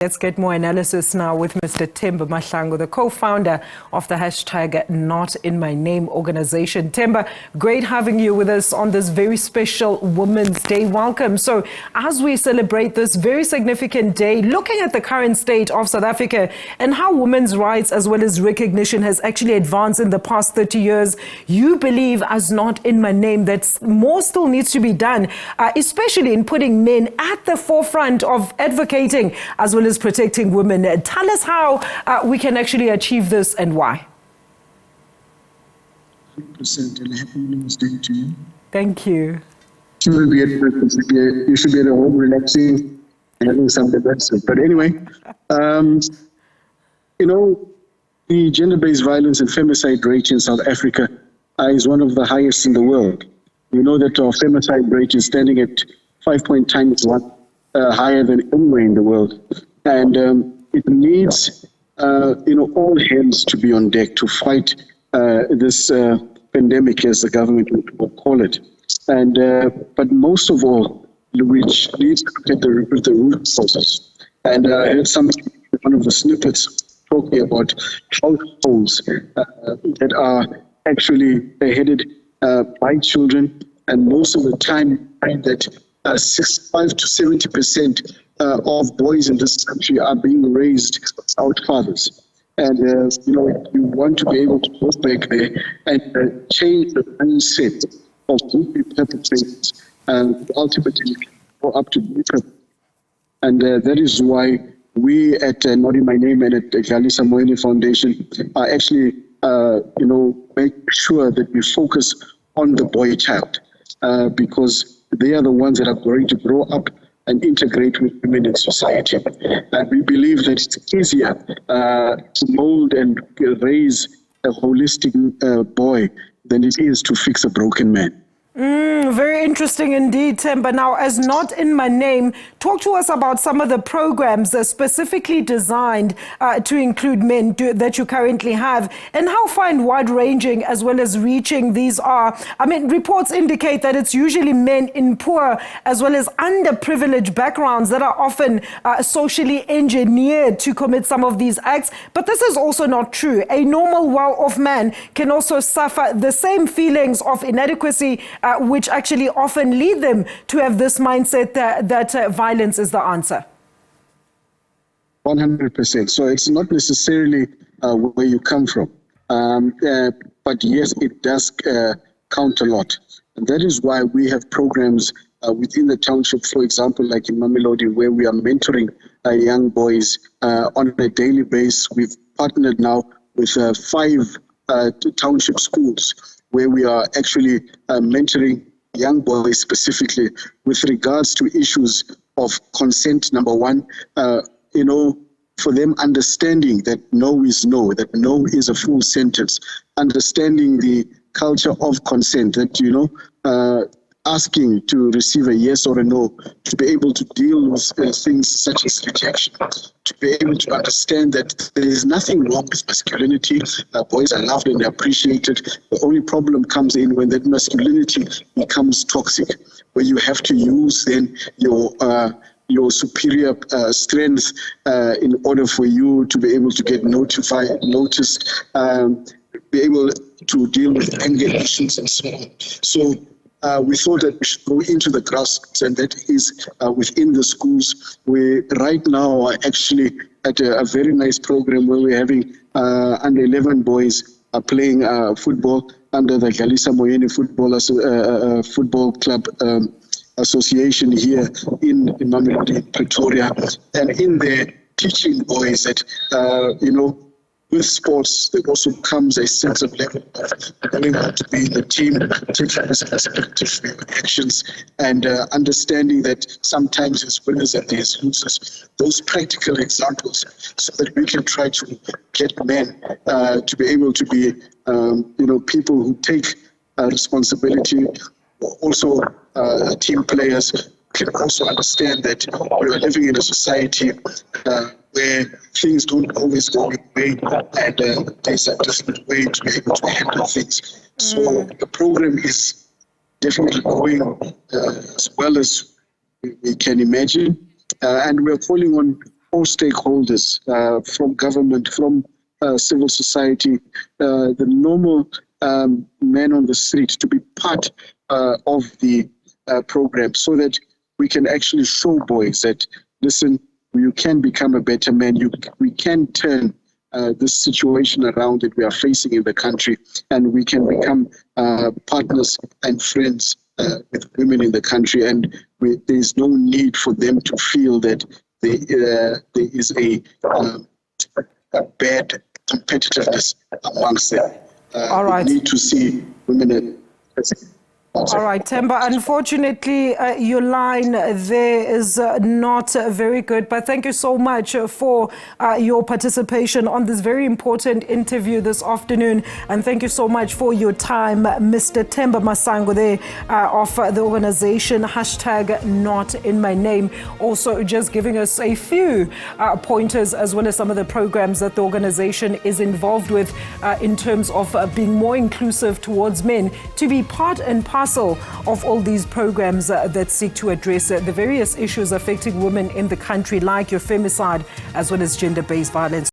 Let's get more analysis now with Mr. Themba Masango, the co-founder of the hashtag Not In My Name organization. Themba, great having you with us on this very special Women's Day. Welcome. So as we celebrate this very significant day, looking at the current state of South Africa and how women's rights as well as recognition has actually advanced in the past 30 years, you believe, as Not In My Name, that more still needs to be done, especially in putting men at the forefront of advocating as well as protecting women. Tell us how we can actually achieve this and why. 100%, and happy Women's Day to you. Thank you. You should be at home relaxing and having something better. But anyway, the gender-based violence and femicide rate in South Africa is one of the highest in the world. You know that our femicide rate is standing at 5 times higher than anywhere in the world. And it needs, all hands to be on deck to fight this pandemic, as the government will call it. And but most of all, which needs to get the root causes. And I heard one of the snippets talking about households that are actually headed by children, and most of the time that 65 to 70% of boys in this country are being raised without fathers. And, you want to be able to go back there and change the mindset of who be perpetrators and ultimately go up to be perpetrators. And that is why we at Not In My Name and at the Themba Masango Foundation are actually, making sure that we focus on the boy child because they are the ones that are going to grow up and integrate with women in society. And we believe that it's easier to mold and raise a holistic boy than it is to fix a broken man. Very interesting indeed, Themba. Now, as Not In My Name, talk to us about some of the programs that are specifically designed to include men that you currently have, and how far and wide-ranging as well as reaching these are. I mean, reports indicate that it's usually men in poor as well as underprivileged backgrounds that are often socially engineered to commit some of these acts. But this is also not true. A normal, well-off man can also suffer the same feelings of inadequacy which actually often lead them to have this mindset that violence is the answer. 100%. So it's not necessarily where you come from. But yes, it does count a lot. And that is why we have programs within the township, for example, like in Mamelodi, where we are mentoring young boys on a daily basis. We've partnered now with 5 township schools, where we are actually mentoring young boys specifically with regards to issues of consent, number one, for them understanding that no is no, that no is a full sentence, understanding the culture of consent, that, asking to receive a yes or a no, to be able to deal with things such as rejection, to be able to understand that there is nothing wrong with masculinity. Boys are loved and appreciated. The only problem comes in when that masculinity becomes toxic, where you have to use then your superior strength in order for you to be able to get noticed, be able to deal with anger issues and so on. So we thought that we should go into the grassroots, and that is within the schools. We right now are actually at a very nice program where we're having under 11 boys playing football under the Themba Football Club Association here in Mamelodi, Pretoria, and in there teaching boys that, with sports, there also comes a sense of level of knowing how to be in the team, taking responsibility for your actions, and understanding that sometimes there's winners and there's losers. Those practical examples, so that we can try to get men to be able to be, people who take responsibility, also team players, can also understand that we are living in a society where things don't always go your way, and there's a different way to be able to handle things. So the program is definitely going as well as we can imagine. And we're calling on all stakeholders, from government, from civil society, the normal man on the street, to be part of the program, so that we can actually show boys that, listen, you can become a better man. We can turn this situation around that we are facing in the country, and we can become partners and friends with women in the country. And there is no need for them to feel that there is a bad competitiveness amongst them. All right. We need to see women as all right, Themba, unfortunately, your line there is not very good, but thank you so much for your participation on this very important interview this afternoon, and thank you so much for your time, Mr. Themba Masango there of the organization #NotInMyName, also just giving us a few pointers as well as some of the programs that the organization is involved with in terms of being more inclusive towards men, to be part and parcel of all these programs that seek to address the various issues affecting women in the country, like your femicide as well as gender-based violence.